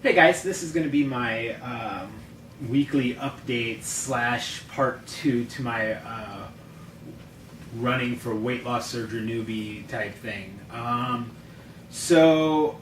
Hey guys, this is going to be my weekly update / part 2 to my running for weight loss surgery newbie type thing. So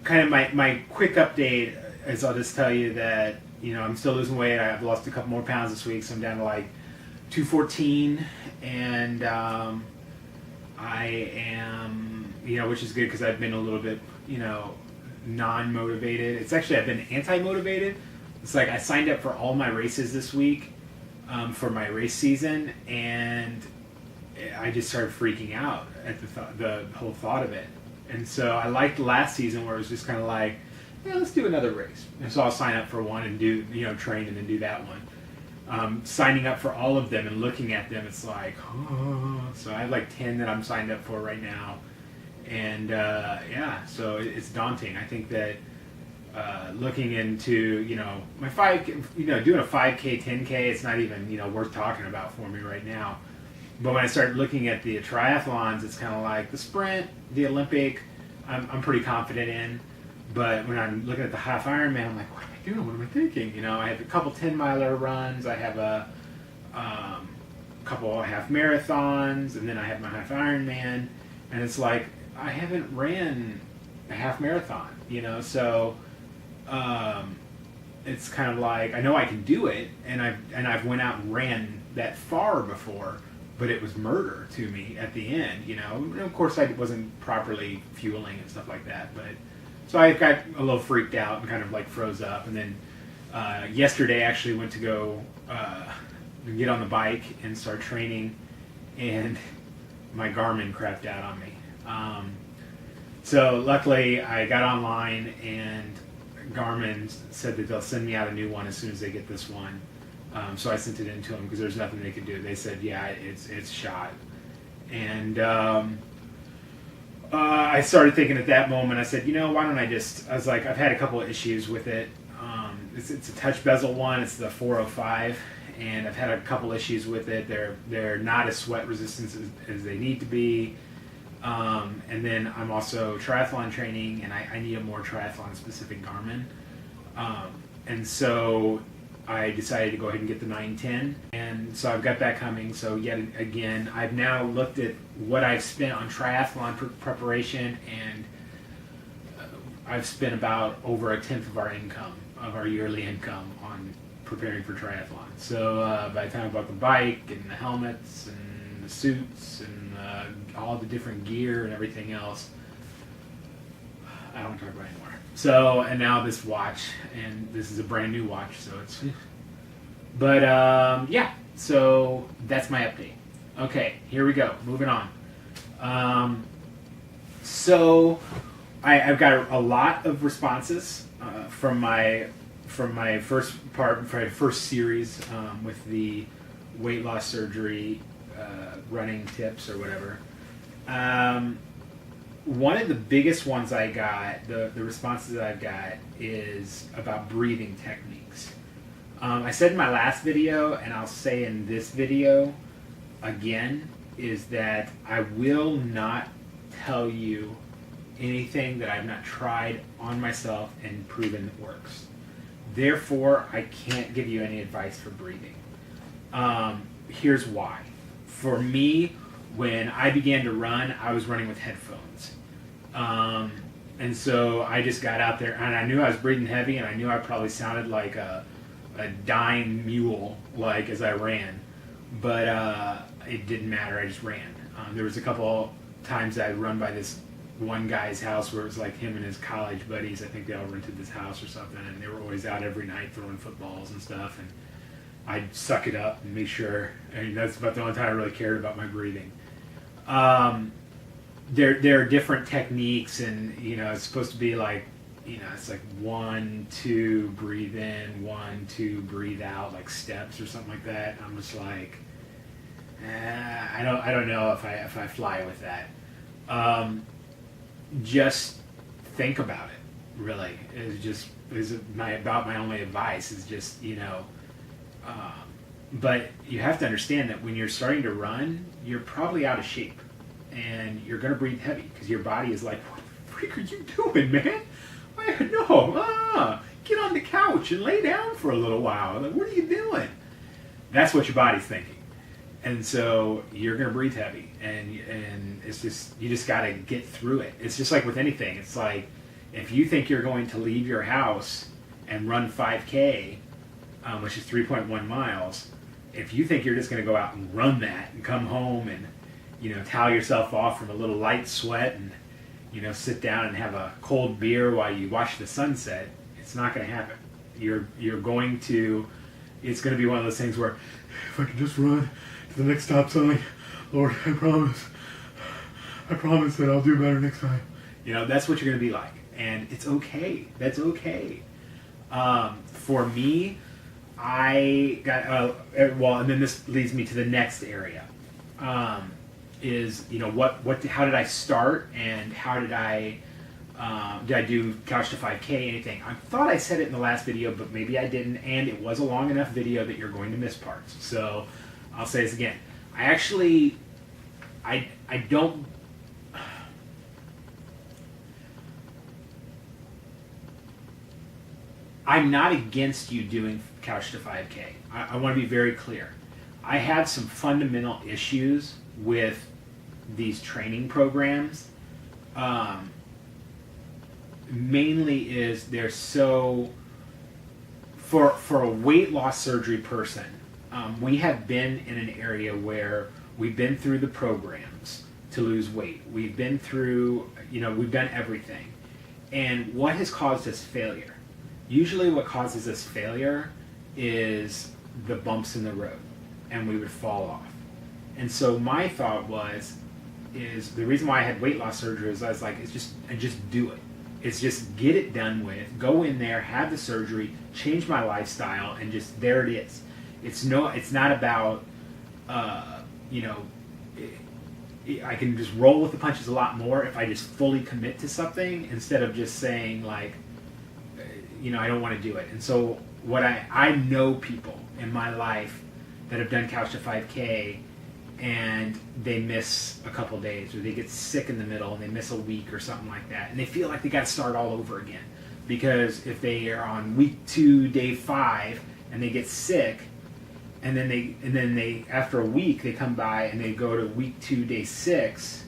kind of my quick update is I'll just tell you that, you know, I'm still losing weight. I've lost a couple more pounds this week, so I'm down to like 214, and I am, you know, which is good because I've been a little bit, you know, non-motivated. It's actually, I've been anti-motivated. It's like I signed up for all my races this week for my race season, and I just started freaking out at the whole thought of it. And so I liked last season where it was just kind of like, yeah, let's do another race. And so I'll sign up for one and do, you know, train and then do that one. Signing up for all of them and looking at them, it's like, oh. So I have like 10 that I'm signed up for right now. And yeah, so it's daunting. I think that looking into, you know, my doing a 5K, 10K, it's not even, you know, worth talking about for me right now. But when I start looking at the triathlons, it's kind of like the sprint, the Olympic, I'm pretty confident in. But when I'm looking at the half Ironman, I'm like, what am I doing? What am I thinking? You know, I have a couple 10-miler runs. I have a couple half marathons, and then I have my half Ironman. And it's like, I haven't ran a half marathon, you know, so it's kind of like, I know I can do it, and I've went out and ran that far before, but it was murder to me at the end, you know. And of course, I wasn't properly fueling and stuff like that, but so I got a little freaked out and kind of like froze up. And then yesterday, I actually went to go get on the bike and start training, and my Garmin crapped out on me. So luckily I got online, and Garmin said that they'll send me out a new one as soon as they get this one. So I sent it in to them because there's nothing they could do. They said, yeah, it's shot. And I started thinking at that moment, I said, you know, why don't I was like, I've had a couple of issues with it. It's a touch bezel one. It's the 405. And I've had a couple issues with it. They're not as sweat resistant as they need to be. And then I'm also triathlon training, and I need a more triathlon specific Garmin. And so I decided to go ahead and get the 910. And so I've got that coming. So yet again, I've now looked at what I've spent on triathlon preparation, and I've spent about over a tenth of our yearly income on preparing for triathlon. So by the time I bought the bike and the helmets and the suits and all the different gear and everything else, I don't want to talk about it anymore. So, and now this watch, and this is a brand new watch, so it's, but yeah, so that's my update. Okay, here we go, moving on. So I've got a lot of responses from my first series with the weight loss surgery running tips or whatever. One of the biggest ones I got, the responses that I've got, is about breathing techniques. I said in my last video, and I'll say in this video again, is that I will not tell you anything that I've not tried on myself and proven works. Therefore, I can't give you any advice for breathing. Here's why. For me, when I began to run, I was running with headphones. And so I just got out there, and I knew I was breathing heavy, and I knew I probably sounded like a dying mule, like, as I ran. But it didn't matter, I just ran. There was a couple times I'd run by this one guy's house where it was like him and his college buddies. I think they all rented this house or something, and they were always out every night throwing footballs and stuff, and I'd suck it up and make sure. I mean, that's about the only time I really cared about my breathing. There are different techniques, and, you know, it's supposed to be like, you know, it's like 1, 2, breathe in, 1, 2, breathe out, like steps or something like that. And I'm just like, I don't know if I fly with that. Just think about it. Really, about my only advice is just, you know. But you have to understand that when you're starting to run, you're probably out of shape, and you're going to breathe heavy because your body is like, what the freak are you doing, man? I had couch and lay down for a little while. Like, what are you doing? That's what your body's thinking. And so you're going to breathe heavy, and it's just, you just got to get through it. It's just like with anything. It's like, if you think you're going to leave your house and run 5K, which is 3.1 miles, if you think you're just going to go out and run that and come home and, towel yourself off from a little light sweat and, sit down and have a cold beer while you watch the sunset, it's not going to happen. You're going to, it's going to be one of those things where, if I can just run to the next stop sign, Lord, I promise that I'll do better next time. That's what you're going to be like. And it's okay. That's okay. For me, I got, and then this leads me to the next area. Is, how did I start, and how did I do Couch to 5K, anything? I thought I said it in the last video, but maybe I didn't, and it was a long enough video that you're going to miss parts. So I'll say this again. I'm not against you doing Couch to 5K. I want to be very clear. I have some fundamental issues with these training programs. Mainly is they're so, for a weight loss surgery person, we have been in an area where we've been through the programs to lose weight. We've been through, we've done everything. And what has caused us failure? Usually what causes us failure is the bumps in the road, and we would fall off. And so my thought is the reason why I had weight loss surgery is I was like, just do it. It's just get it done with, go in there, have the surgery, change my lifestyle, and just, there it is. It's not about, I can just roll with the punches a lot more if I just fully commit to something instead of just saying like, I don't want to do it. And so what I know people in my life that have done Couch to 5K and they miss a couple days, or they get sick in the middle and they miss a week or something like that, and they feel like they got to start all over again, because if they are on week 2, day 5, and they get sick, and then they after a week they come by and they go to week 2, day 6,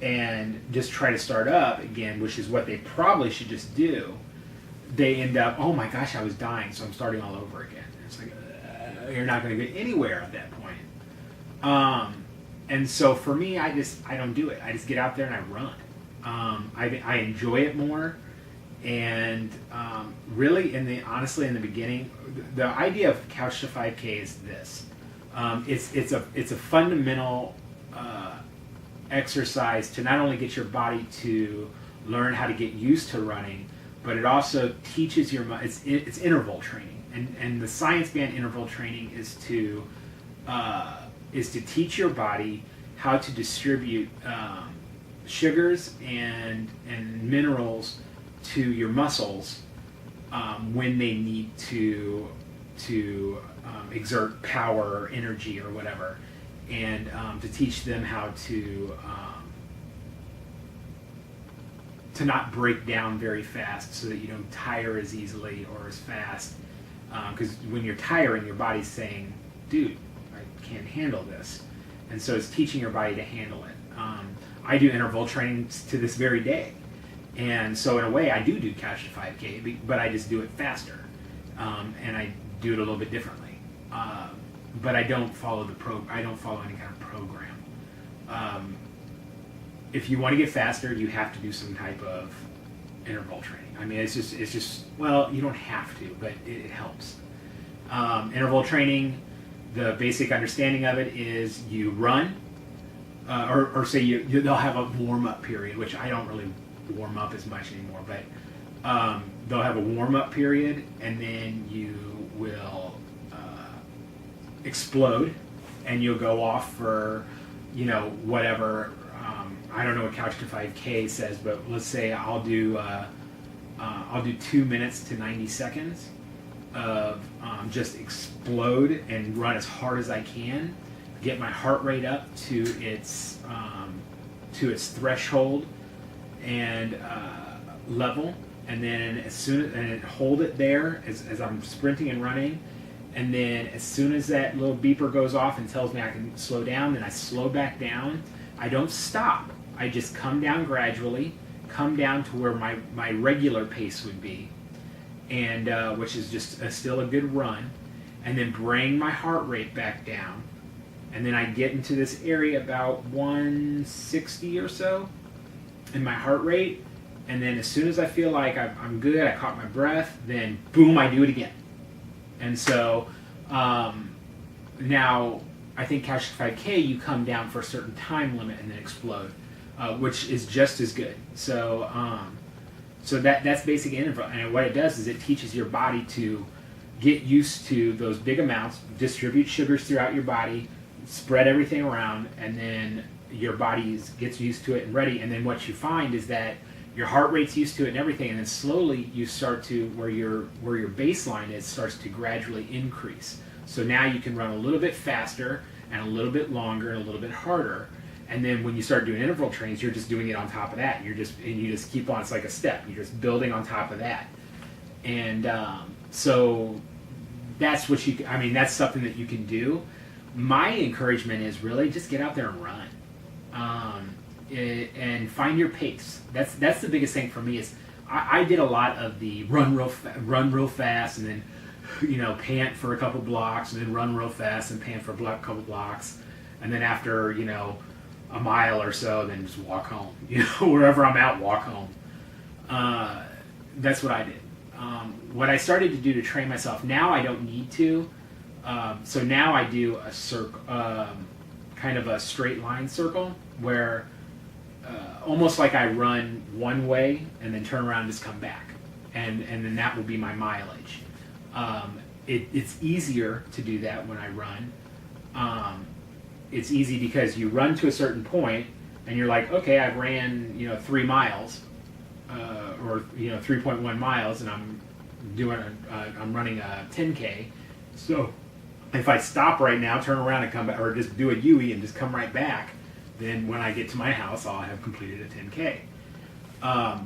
and just try to start up again, which is what they probably should just do, they end up, oh my gosh, I was dying, so I'm starting all over again. It's like, you're not going to get anywhere at that point. And so for me, I don't do it. I just get out there and I run. I enjoy it more. And really, honestly, in the beginning, the idea of Couch to 5K is this. It's a fundamental exercise to not only get your body to learn how to get used to running, but it also teaches your mind. It's interval training, and the science behind interval training is to teach your body how to distribute sugars and minerals to your muscles when they need to exert power or energy or whatever, and to teach them how to not break down very fast, so that you don't tire as easily or as fast. Because when you're tiring, your body's saying, dude, I can't handle this. And so it's teaching your body to handle it. I do interval training to this very day. And so in a way, I do Couch to 5K, but I just do it faster. And I do it a little bit differently. But I don't follow I don't follow any kind of program. If you want to get faster, you have to do some type of interval training. I mean, it's just well, you don't have to, but it helps. Interval training, the basic understanding of it is you run, or say they'll have a warm-up period, which I don't really warm up as much anymore, but they'll have a warm-up period, and then you will explode, and you'll go off for, whatever. I don't know what Couch to 5K says, but let's say I'll do 2 minutes to 90 seconds of just explode and run as hard as I can, get my heart rate up to its threshold and level, and then hold it there as I'm sprinting and running, and then as soon as that little beeper goes off and tells me I can slow down, then I slow back down. I don't stop. I just come down gradually, come down to where my regular pace would be, and which is just still a good run, and then bring my heart rate back down, and then I get into this area about 160 or so in my heart rate, and then as soon as I feel like I'm good, I caught my breath, then boom, I do it again. And so now I think Couch 5K, you come down for a certain time limit and then explode, which is just as good. So so that's basic interval, and what it does is it teaches your body to get used to those big amounts, distribute sugars throughout your body, spread everything around, and then your body gets used to it and ready. And then what you find is that your heart rate's used to it and everything, and then slowly you start to, where your baseline is, starts to gradually increase. So now you can run a little bit faster and a little bit longer and a little bit harder. And then when you start doing interval trains, you're just doing it on top of that. You just keep on. It's like a step. You're just building on top of that. And so that's what that's something that you can do. My encouragement is really just get out there and run. And find your pace. That's the biggest thing for me. Is I did a lot of the run real fast, and then pant for a couple blocks, and then run real fast and pant for a couple blocks, and then after a mile or so, then just walk home. Wherever I'm at, walk home. That's what I did. What I started to do to train myself, now I don't need to. So now I do a circle, kind of a straight line circle, where almost like I run one way and then turn around and just come back, and then that will be my mileage. It's easier to do that when I run. It's easy because you run to a certain point and you're like, okay, I've ran 3 miles, or 3.1 miles, and I'm running a 10K. So if I stop right now, turn around and come back, or just do a UE and just come right back, then when I get to my house, I'll have completed a 10K.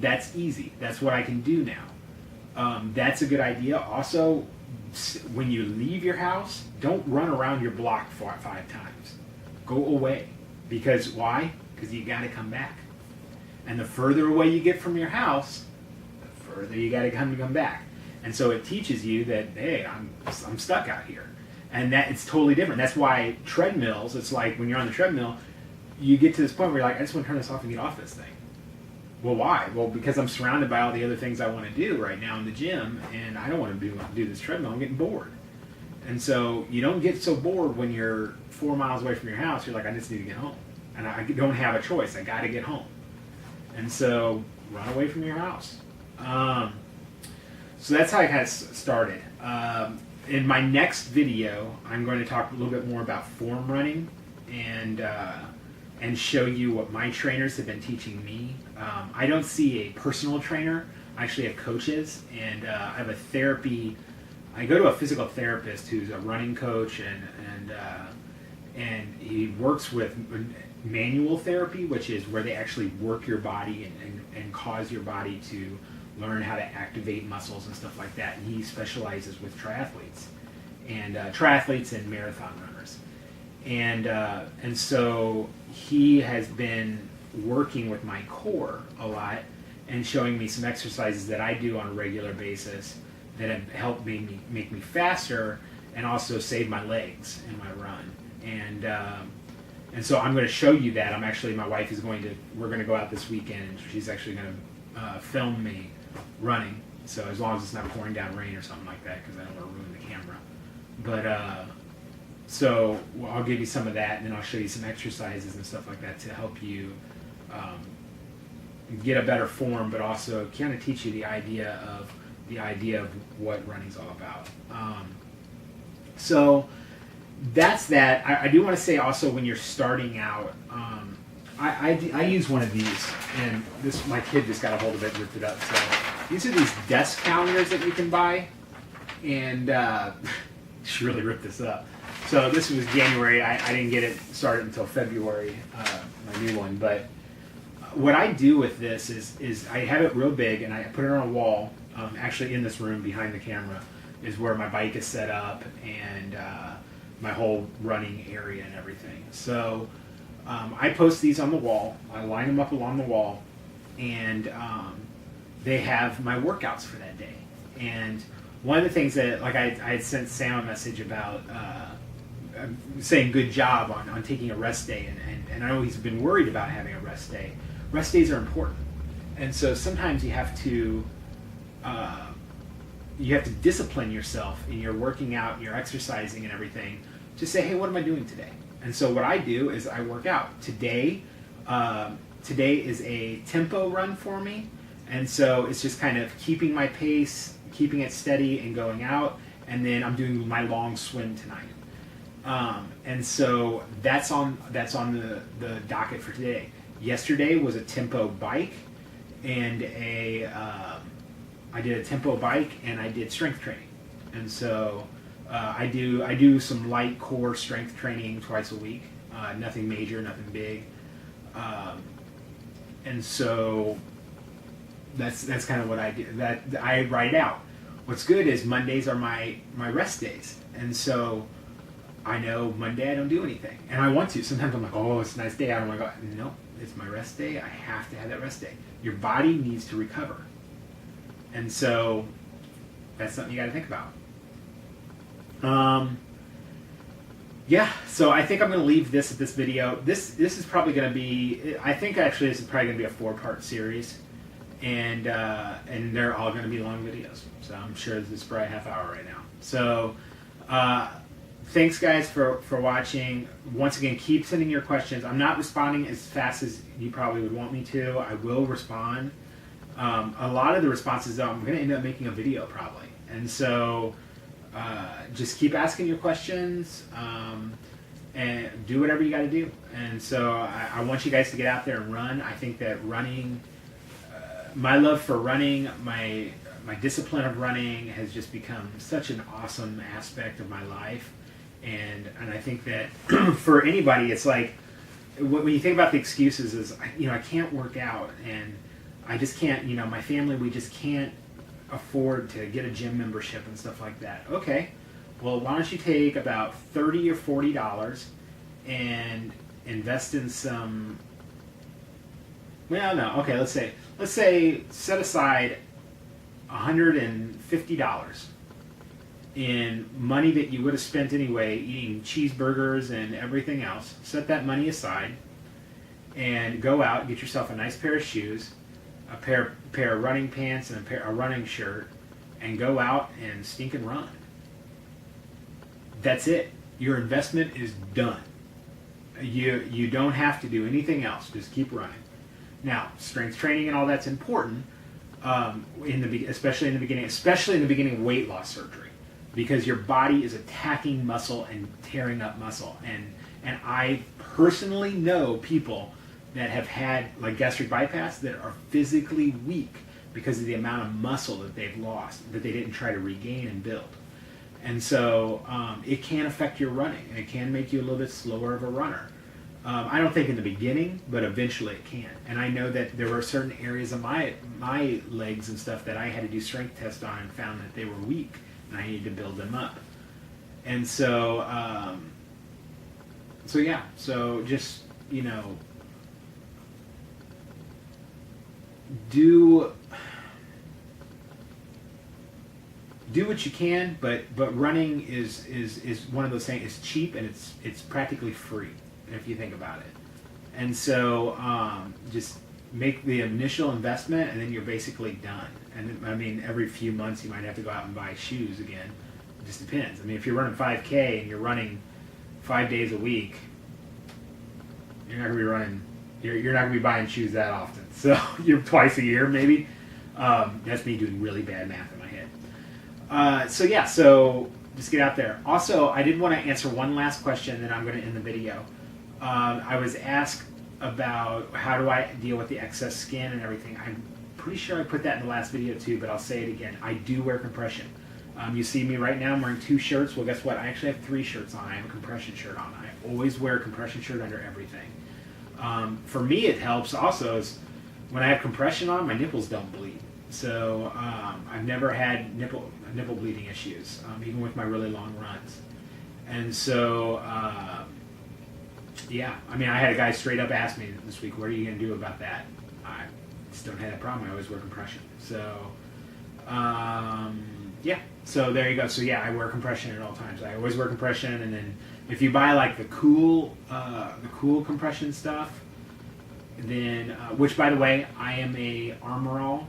That's easy. That's what I can do now. That's a good idea. Also, when you leave your house, don't run around your block 5 times. Go away. Because why? Because you got to come back. And the further away you get from your house, the further you got to come back. And so it teaches you that, hey, I'm stuck out here. And that it's totally different. That's why treadmills, it's like when you're on the treadmill, you get to this point where you're like, I just want to turn this off and get off this thing. Well, why? Well, because I'm surrounded by all the other things I want to do right now in the gym, and I don't want to do this treadmill. I'm getting bored. And so you don't get so bored when you're 4 miles away from your house. You're like, I just need to get home. And I don't have a choice. I got to get home. And so run away from your house. So that's how I kind of started. In my next video, I'm going to talk a little bit more about form running and show you what my trainers have been teaching me. I don't see a personal trainer. I actually have coaches, and I have a therapy. I go to a physical therapist who's a running coach, and he works with manual therapy, which is where they actually work your body and cause your body to learn how to activate muscles and stuff like that. And he specializes with triathletes and marathon runners. And so he has been working with my core a lot and showing me some exercises that I do on a regular basis that have helped make me faster and also save my legs in my run. And so I'm going to show you that. My wife is we're going to go out this weekend, and she's actually going to film me running. So as long as it's not pouring down rain or something like that, because I don't want to ruin the camera. But so I'll give you some of that, and then I'll show you some exercises and stuff like that to help you get a better form, but also kind of teach you the idea of what running's all about. So that's that. I do want to say also, when you're starting out, I use one of these, and my kid just got a hold of it and ripped it up. So these are these desk counters that you can buy, and she really ripped this up. So this was January. I didn't get it started until February, my new one. But what I do with this is I have it real big and I put it on a wall. Actually, in this room behind the camera is where my bike is set up and my whole running area and everything. So I post these on the wall. I line them up along the wall, and they have my workouts for that day. And one of the things that, like, I had sent Sam a message about saying good job on taking a rest day, and I know he's been worried about having a rest day. Rest days are important, and so sometimes you have to discipline yourself in your working out, your exercising, and everything. To say, hey, what am I doing today? And so what I do is I work out. Today is a tempo run for me, and so it's just kind of keeping my pace, keeping it steady, and going out. And then I'm doing my long swim tonight. And so that's on the docket for today. Yesterday was a tempo bike, and I did a tempo bike, and I did strength training. And so I do some light core strength training twice a week. Nothing major, nothing big. And so that's kind of what I do. That I write out. What's good is Mondays are my rest days, and so I know Monday I don't do anything, and I want to. Sometimes I'm like, oh, it's a nice day out. I'm like, no, it's my rest day. I have to have that rest day. Your body needs to recover, and so that's something you got to think about. Yeah, so I think I'm going to leave this at this video. This is probably going to be, I think actually this is probably going to be a 4-part series, and they're all going to be long videos. So I'm sure this is probably a half hour right now. So thanks guys for watching. Once again, keep sending your questions. I'm not responding as fast as you probably would want me to. I will respond. A lot of the responses though, I'm going to end up making a video probably, and so just keep asking your questions, and do whatever you got to do. And so I want you guys to get out there and run. I think that running, my love for running, my discipline of running has just become such an awesome aspect of my life. And I think that for anybody, it's like, when you think about the excuses is, I can't work out, and I just can't, my family, we just can't afford to get a gym membership and stuff like that. Okay, well, why don't you take about $30 or $40 and invest in some, well, no, okay, let's say set aside $150 in money that you would have spent anyway eating cheeseburgers and everything else. Set that money aside and go out and get yourself a nice pair of shoes, a pair of running pants, and a running shirt, and go out and stink and run. That's it. Your investment is done. You don't have to do anything else. Just keep running. Now, strength training and all that's important, especially in the beginning of weight loss surgery, because your body is attacking muscle and tearing up muscle. And I personally know people that have had like gastric bypass that are physically weak because of the amount of muscle that they've lost, that they didn't try to regain and build. And so it can affect your running, and it can make you a little bit slower of a runner. I don't think in the beginning, but eventually it can. And I know that there were certain areas of my legs and stuff that I had to do strength tests on and found that they were weak, and I needed to build them up. And so, so just, do what you can, but running is one of those things. It's cheap and it's practically free if you think about it. And so just make the initial investment, and then you're basically done. And I mean, every few months you might have to go out and buy shoes again. It just depends. I mean, if you're running 5K and you're running 5 days a week, you're not gonna be buying shoes that often. So you're twice a year maybe. That's me doing really bad math in my head. So just get out there. Also, I did want to answer one last question, then I'm going to end the video. I was asked about how do I deal with the excess skin and everything. I'm pretty sure I put that in the last video too, but I'll say it again. I do wear compression. You see me right now, I'm wearing 2 shirts. Well, guess what? I actually have 3 shirts on. I have a compression shirt on. I always wear a compression shirt under everything. For me, it helps also is when I have compression on, my nipples don't bleed. So I've never had nipple bleeding issues, even with my really long runs. And so, yeah, I mean, I had a guy straight up ask me this week, what are you going to do about that? I just don't have that problem. I always wear compression. So, yeah, so there you go. So yeah, I wear compression at all times. I always wear compression, and then if you buy like the cool compression stuff, then which by the way, I am a Armorall.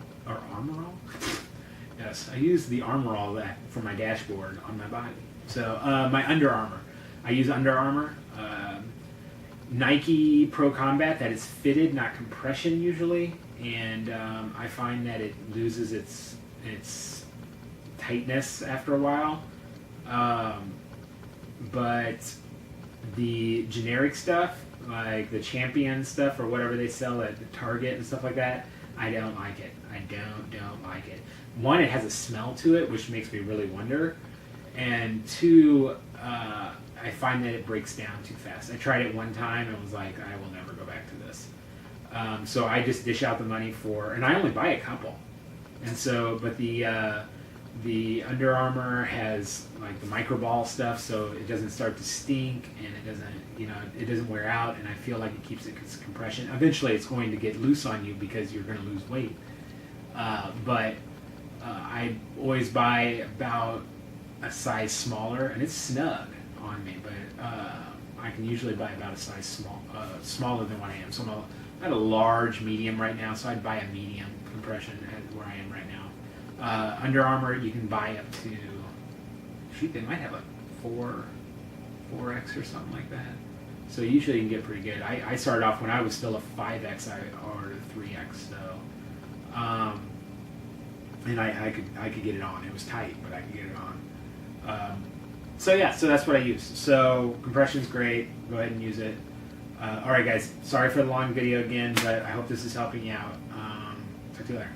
Yes, I use the Armorall that for my dashboard on my body. So my Under Armour, I use Under Armour. Nike Pro Combat that is fitted, not compression usually, and I find that it loses its tightness after a while. But the generic stuff, like the Champion stuff or whatever they sell at Target and stuff like that, I don't like it. I don't like it. One, it has a smell to it, which makes me really wonder. And two, I find that it breaks down too fast. I tried it one time and was like, I will never go back to this. So I just dish out the money for, and I only buy a couple. And so, but the Under Armour has like the microball stuff, so it doesn't start to stink and it doesn't wear out, and I feel like it keeps its compression. Eventually it's going to get loose on you because you're going to lose weight. But I always buy about a size smaller, and it's snug on me, but I can usually buy about a size smaller than what I am. So I'm at a large medium right now, so I'd buy a medium compression where I am right now. Under Armour, you can buy up to, shoot, they might have like 4X or something like that. So usually you can get pretty good. I started off when I was still a 5X, I ordered a 3X, so and I could get it on. It was tight, but I could get it on. So yeah, so that's what I use. So compression's great. Go ahead and use it. All right, guys. Sorry for the long video again, but I hope this is helping you out. Talk to you later.